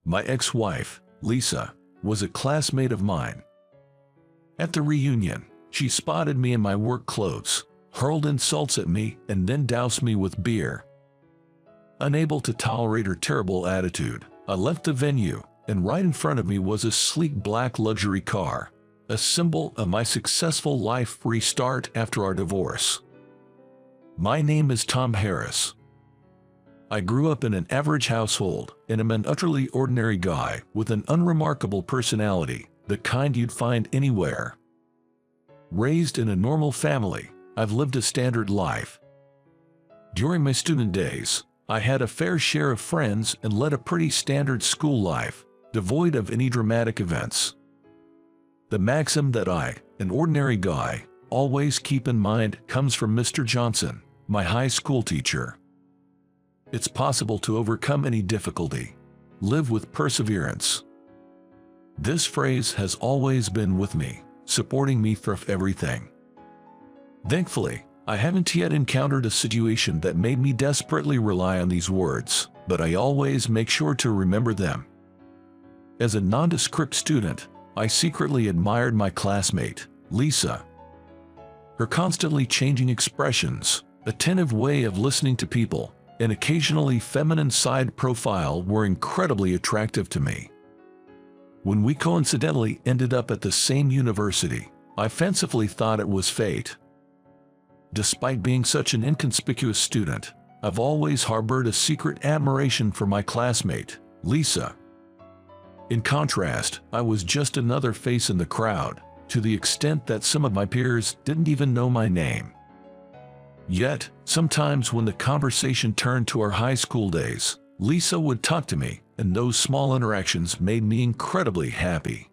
My ex-wife, Lisa, was a classmate of mine. At the reunion, she spotted me in my work clothes, hurled insults at me, and then doused me with beer. Unable to tolerate her terrible attitude, I left the venue, and right in front of me was a sleek black luxury car, a symbol of my successful life restart after our divorce. My name is Tom Harris. I grew up in an average household and am an utterly ordinary guy with an unremarkable personality, the kind you'd find anywhere. Raised in a normal family, I've lived a standard life. During my student days, I had a fair share of friends and led a pretty standard school life, devoid of any dramatic events. The maxim that I, an ordinary guy, always keep in mind comes from Mr. Johnson, my high school teacher. It's possible to overcome any difficulty. Live with perseverance. This phrase has always been with me, supporting me through everything. Thankfully, I haven't yet encountered a situation that made me desperately rely on these words, but I always make sure to remember them. As a nondescript student, I secretly admired my classmate, Lisa. Her constantly changing expressions, attentive way of listening to people, and occasionally feminine side profile were incredibly attractive to me. When we coincidentally ended up at the same university, I fancifully thought it was fate. Despite being such an inconspicuous student, I've always harbored a secret admiration for my classmate, Lisa. In contrast, I was just another face in the crowd, to the extent that some of my peers didn't even know my name. Yet, sometimes when the conversation turned to our high school days, Lisa would talk to me, and those small interactions made me incredibly happy.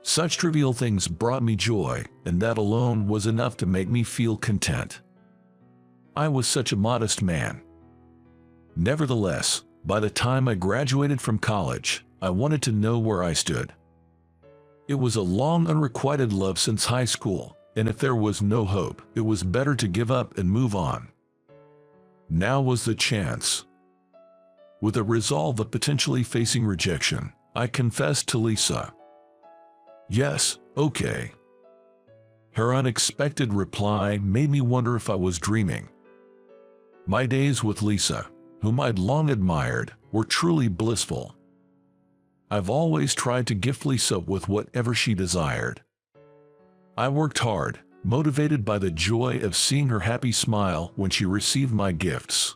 Such trivial things brought me joy, and that alone was enough to make me feel content. I was such a modest man. Nevertheless, by the time I graduated from college, I wanted to know where I stood. It was a long unrequited love since high school, and if there was no hope, it was better to give up and move on. Now was the chance. With a resolve of potentially facing rejection, I confessed to Lisa. Yes, okay. Her unexpected reply made me wonder if I was dreaming. My days with Lisa, whom I'd long admired, were truly blissful. I've always tried to gift Lisa with whatever she desired. I worked hard, motivated by the joy of seeing her happy smile when she received my gifts.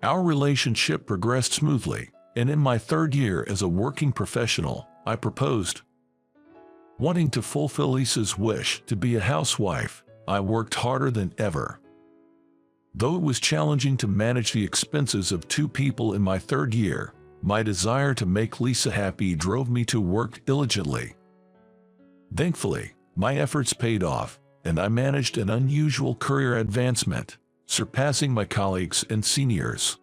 Our relationship progressed smoothly, and in my third year as a working professional, I proposed. Wanting to fulfill Lisa's wish to be a housewife, I worked harder than ever. Though it was challenging to manage the expenses of two people in my third year, my desire to make Lisa happy drove me to work diligently. Thankfully, my efforts paid off, and I managed an unusual career advancement, surpassing my colleagues and seniors.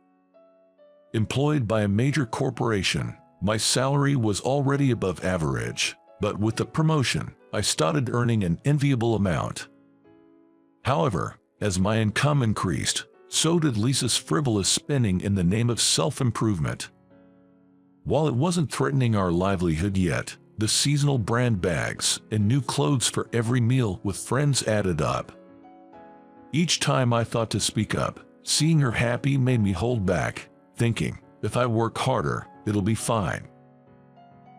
Employed by a major corporation, my salary was already above average, but with the promotion, I started earning an enviable amount. However, as my income increased, so did Lisa's frivolous spending in the name of self-improvement. While it wasn't threatening our livelihood yet, the seasonal brand bags and new clothes for every meal with friends added up. Each time I thought to speak up, seeing her happy made me hold back, thinking, if I work harder, it'll be fine.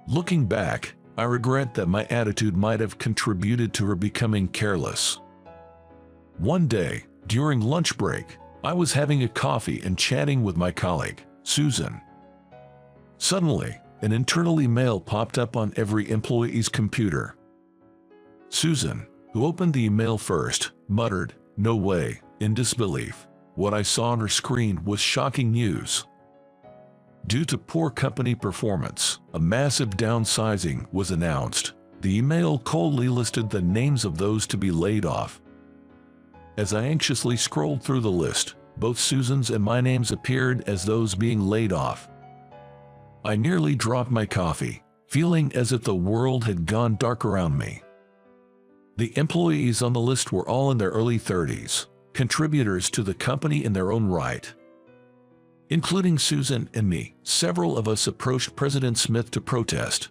Looking back, I regret that my attitude might have contributed to her becoming careless. One day, during lunch break, I was having a coffee and chatting with my colleague, Susan. Suddenly, an internal email popped up on every employee's computer. Susan, who opened the email first, muttered, "No way," in disbelief. What I saw on her screen was shocking news. Due to poor company performance, a massive downsizing was announced. The email coldly listed the names of those to be laid off. As I anxiously scrolled through the list, both Susan's and my names appeared as those being laid off. I nearly dropped my coffee, feeling as if the world had gone dark around me. The employees on the list were all in their early 30s, contributors to the company in their own right. including Susan and me. Several of us approached President Smith to protest.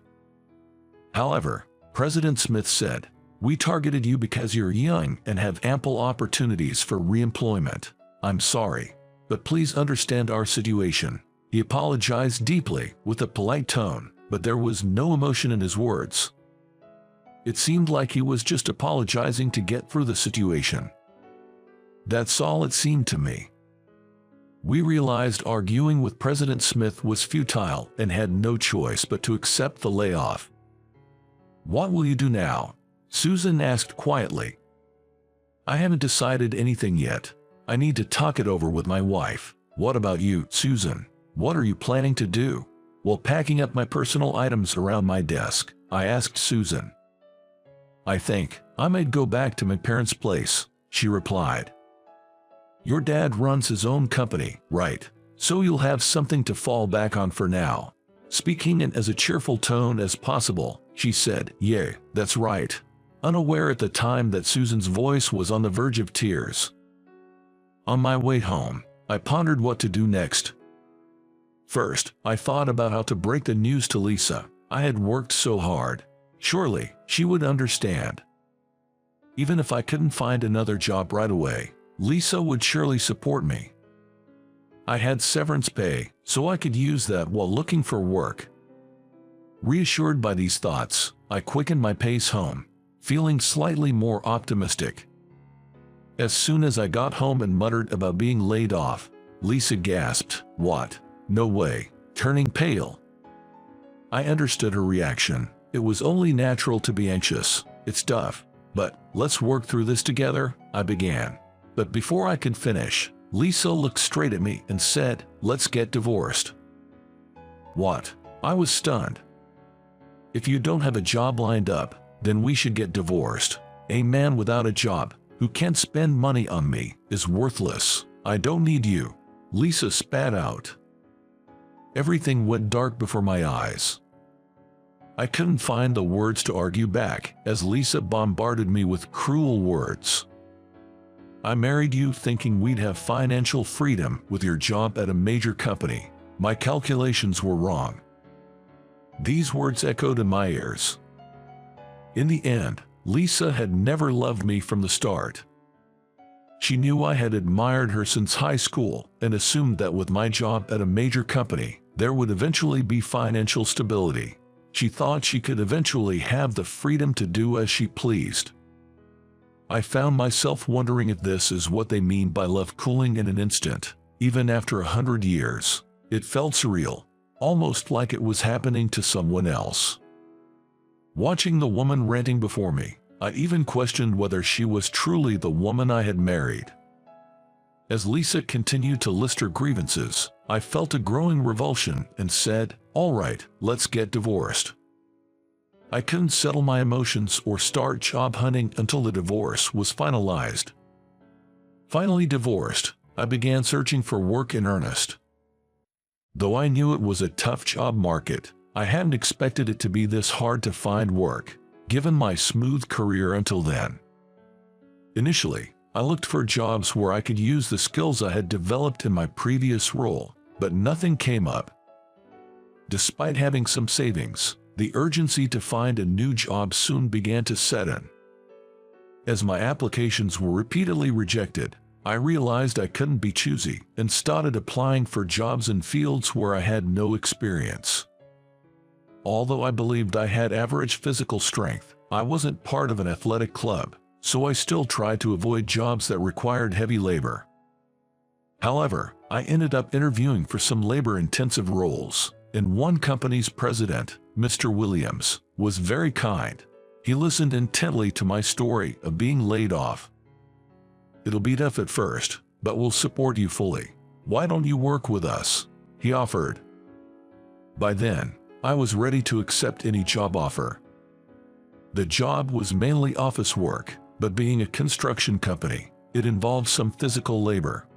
However, President Smith said, "We targeted you because you're young and have ample opportunities for re-employment. I'm sorry, but please understand our situation." He apologized deeply with a polite tone, but there was no emotion in his words. It seemed like he was just apologizing to get through the situation. That's all it seemed to me. We realized arguing with President Smith was futile and had no choice but to accept the layoff. "What will you do now?" Susan asked quietly. "I haven't decided anything yet. I need to talk it over with my wife." "What about you, Susan? What are you planning to do?" "While packing up my personal items around my desk," I asked Susan. "I think I might go back to my parents' place," she replied. "Your dad runs his own company, right? So you'll have something to fall back on for now." Speaking in as a cheerful tone as possible, she said, "Yeah, that's right," unaware at the time that Susan's voice was on the verge of tears. On my way home, I pondered what to do next. First, I thought about how to break the news to Lisa. I had worked so hard. Surely, she would understand. Even if I couldn't find another job right away, Lisa would surely support me. I had severance pay, so I could use that while looking for work. Reassured by these thoughts, I quickened my pace home, feeling slightly more optimistic. As soon as I got home and muttered about being laid off, Lisa gasped, "What? No way," turning pale. I understood her reaction. It was only natural to be anxious. "It's tough, but let's work through this together," I began. But before I could finish, Lisa looked straight at me and said, "Let's get divorced." What? I was stunned. "If you don't have a job lined up, then we should get divorced. A man without a job, who can't spend money on me, is worthless. I don't need you," Lisa spat out. Everything went dark before my eyes. I couldn't find the words to argue back as Lisa bombarded me with cruel words. "I married you thinking we'd have financial freedom with your job at a major company. My calculations were wrong." These words echoed in my ears. In the end, Lisa had never loved me from the start. She knew I had admired her since high school and assumed that with my job at a major company, there would eventually be financial stability. She thought she could eventually have the freedom to do as she pleased. I found myself wondering if this is what they mean by love cooling in an instant, even after 100 years. It felt surreal, almost like it was happening to someone else. Watching the woman ranting before me, I even questioned whether she was truly the woman I had married. As Lisa continued to list her grievances, I felt a growing revulsion and said, "All right, let's get divorced." I couldn't settle my emotions or start job hunting until the divorce was finalized. Finally divorced, I began searching for work in earnest. Though I knew it was a tough job market, I hadn't expected it to be this hard to find work, given my smooth career until then. Initially, I looked for jobs where I could use the skills I had developed in my previous role, but nothing came up. Despite having some savings, the urgency to find a new job soon began to set in. As my applications were repeatedly rejected, I realized I couldn't be choosy and started applying for jobs in fields where I had no experience. Although I believed I had average physical strength, I wasn't part of an athletic club, so I still tried to avoid jobs that required heavy labor. However, I ended up interviewing for some labor-intensive roles, and one company's president, Mr. Williams, was very kind. He listened intently to my story of being laid off. "It'll be tough at first, but we'll support you fully. Why don't you work with us?" he offered. By then, I was ready to accept any job offer. The job was mainly office work, but being a construction company, it involved some physical labor.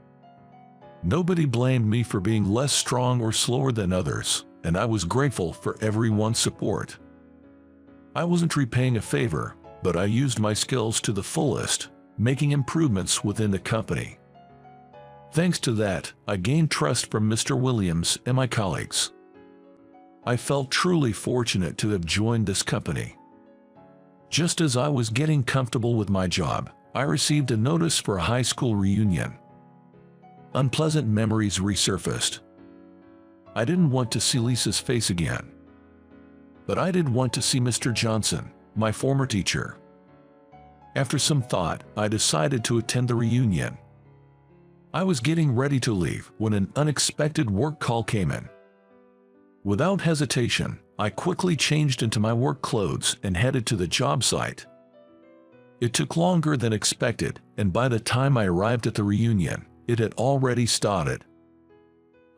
Nobody blamed me for being less strong or slower than others, and I was grateful for everyone's support. I wasn't repaying a favor, but I used my skills to the fullest, making improvements within the company. Thanks to that, I gained trust from Mr. Williams and my colleagues. I felt truly fortunate to have joined this company. Just as I was getting comfortable with my job, I received a notice for a high school reunion. Unpleasant memories resurfaced. I didn't want to see Lisa's face again. But I did want to see Mr. Johnson, my former teacher. After some thought, I decided to attend the reunion. I was getting ready to leave when an unexpected work call came in. Without hesitation, I quickly changed into my work clothes and headed to the job site. It took longer than expected, and by the time I arrived at the reunion, it had already started.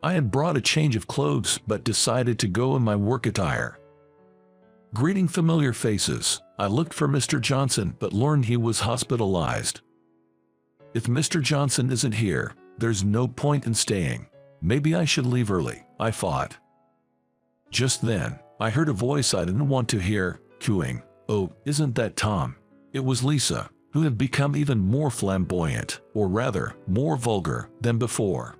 I had brought a change of clothes but decided to go in my work attire. Greeting familiar faces, I looked for Mr. Johnson but learned he was hospitalized. If Mr. Johnson isn't here, there's no point in staying. Maybe I should leave early, I thought. Just then, I heard a voice I didn't want to hear, cooing, "Oh, isn't that Tom?" It was Lisa, who had become even more flamboyant, or rather, more vulgar, than before.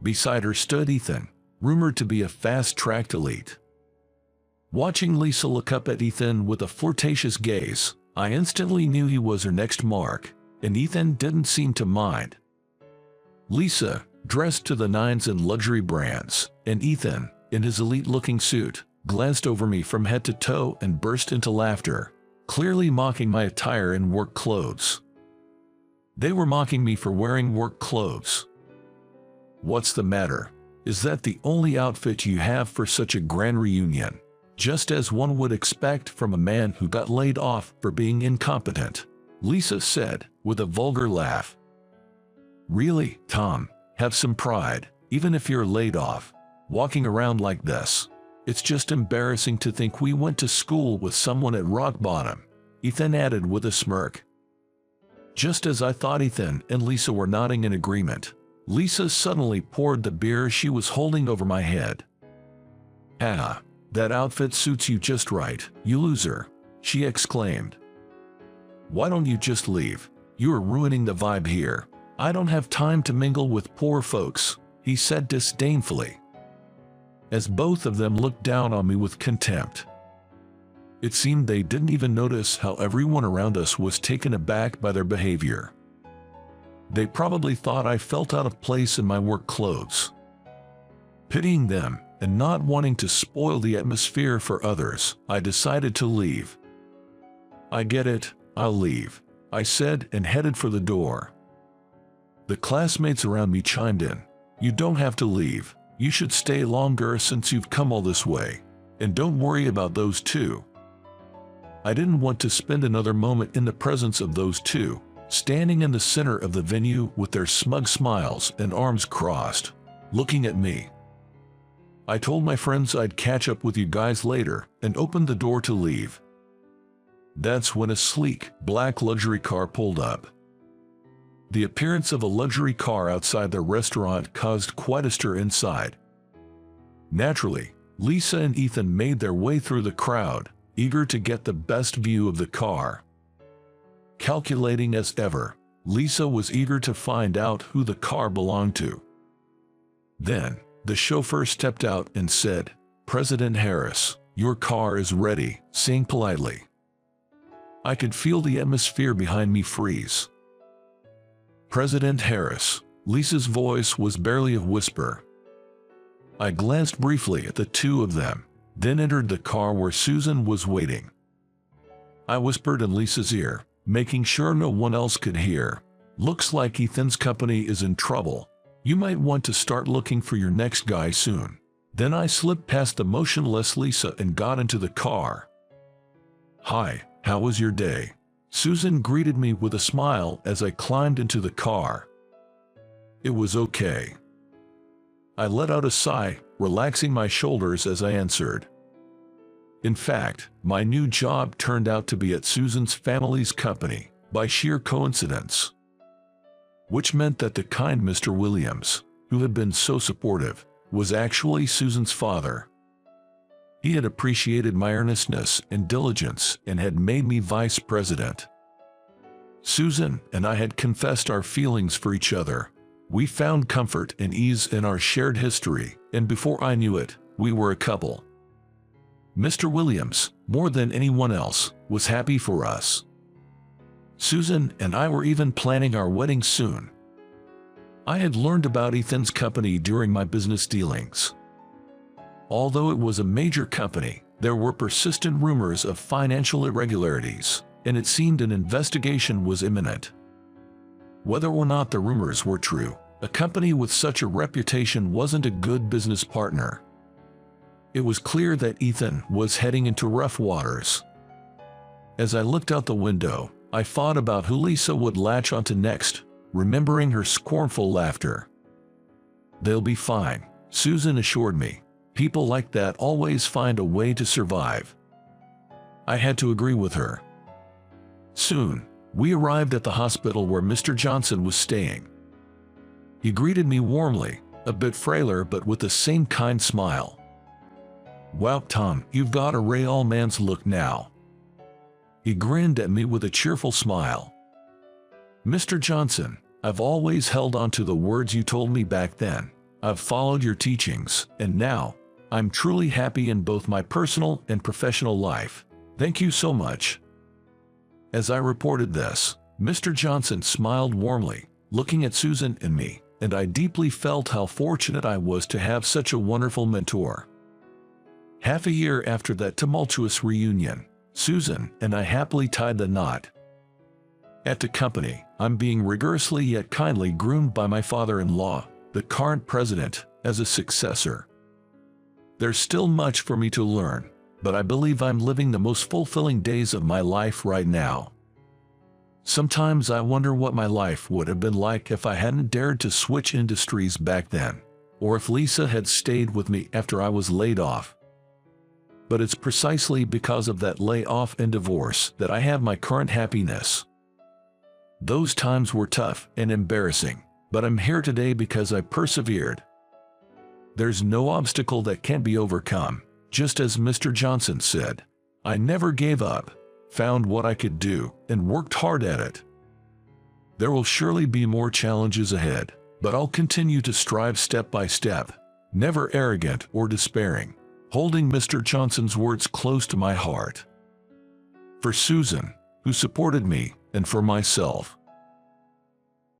Beside her stood Ethan, rumored to be a fast-tracked elite. Watching Lisa look up at Ethan with a flirtatious gaze, I instantly knew he was her next mark, and Ethan didn't seem to mind. Lisa, dressed to the nines in luxury brands, and Ethan, in his elite-looking suit, glanced over me from head to toe and burst into laughter, clearly mocking my attire and work clothes. They were mocking me for wearing work clothes. "What's the matter? Is that the only outfit you have for such a grand reunion?" Just as one would expect from a man who got laid off for being incompetent, Lisa said, with a vulgar laugh. "Really, Tom, have some pride, even if you're laid off. Walking around like this. It's just embarrassing to think we went to school with someone at rock bottom," Ethan added with a smirk. Just as I thought Ethan and Lisa were nodding in agreement, Lisa suddenly poured the beer she was holding over my head. "Ah, that outfit suits you just right, you loser," she exclaimed. "Why don't you just leave? You are ruining the vibe here. I don't have time to mingle with poor folks," he said disdainfully, as both of them looked down on me with contempt. It seemed they didn't even notice how everyone around us was taken aback by their behavior. They probably thought I felt out of place in my work clothes. Pitying them, and not wanting to spoil the atmosphere for others, I decided to leave. "I get it, I'll leave," I said and headed for the door. The classmates around me chimed in, "You don't have to leave. You should stay longer since you've come all this way. And don't worry about those two." I didn't want to spend another moment in the presence of those two, standing in the center of the venue with their smug smiles and arms crossed, looking at me. I told my friends I'd catch up with you guys later and opened the door to leave. That's when a sleek, black luxury car pulled up. The appearance of a luxury car outside the restaurant caused quite a stir inside. Naturally, Lisa and Ethan made their way through the crowd, eager to get the best view of the car. Calculating as ever, Lisa was eager to find out who the car belonged to. Then, the chauffeur stepped out and said, "President Harris, your car is ready," saying politely. I could feel the atmosphere behind me freeze. "President Harris," Lisa's voice was barely a whisper. I glanced briefly at the two of them, then entered the car where Susan was waiting. I whispered in Lisa's ear, making sure no one else could hear, "Looks like Ethan's company is in trouble. You might want to start looking for your next guy soon." Then I slipped past the motionless Lisa and got into the car. "Hi, how was your day?" Susan greeted me with a smile as I climbed into the car. "It was okay." I let out a sigh, relaxing my shoulders as I answered. In fact, my new job turned out to be at Susan's family's company, by sheer coincidence. Which meant that the kind Mr. Williams, who had been so supportive, was actually Susan's father. He had appreciated my earnestness and diligence and had made me vice president. Susan and I had confessed our feelings for each other, We found comfort and ease in our shared history, and before I knew it, we were a couple. Mr. Williams, more than anyone else, was happy for us. Susan and I were even planning our wedding soon. I had learned about Ethan's company during my business dealings. Although it was a major company, there were persistent rumors of financial irregularities, and it seemed an investigation was imminent. Whether or not the rumors were true, a company with such a reputation wasn't a good business partner. It was clear that Ethan was heading into rough waters. As I looked out the window, I thought about who Lisa would latch onto next, remembering her scornful laughter. "They'll be fine," Susan assured me. "People like that always find a way to survive." I had to agree with her. Soon, we arrived at the hospital where Mr. Johnson was staying. He greeted me warmly, a bit frailer but with the same kind smile. "Wow, Tom, you've got a real man's look now." He grinned at me with a cheerful smile. "Mr. Johnson, I've always held on to the words you told me back then. I've followed your teachings, and now, I'm truly happy in both my personal and professional life. Thank you so much." As I reported this, Mr. Johnson smiled warmly, looking at Susan and me, and I deeply felt how fortunate I was to have such a wonderful mentor. Half a year after that tumultuous reunion, Susan and I happily tied the knot. At the company, I'm being rigorously yet kindly groomed by my father-in-law, the current president, as a successor. There's still much for me to learn, but I believe I'm living the most fulfilling days of my life right now. Sometimes I wonder what my life would have been like if I hadn't dared to switch industries back then, or if Lisa had stayed with me after I was laid off. But it's precisely because of that layoff and divorce that I have my current happiness. Those times were tough and embarrassing, but I'm here today because I persevered. There's no obstacle that can't be overcome, just as Mr. Johnson said. I never gave up, found what I could do, and worked hard at it. There will surely be more challenges ahead, but I'll continue to strive step by step, never arrogant or despairing, holding Mr. Johnson's words close to my heart. For Susan, who supported me, and for myself,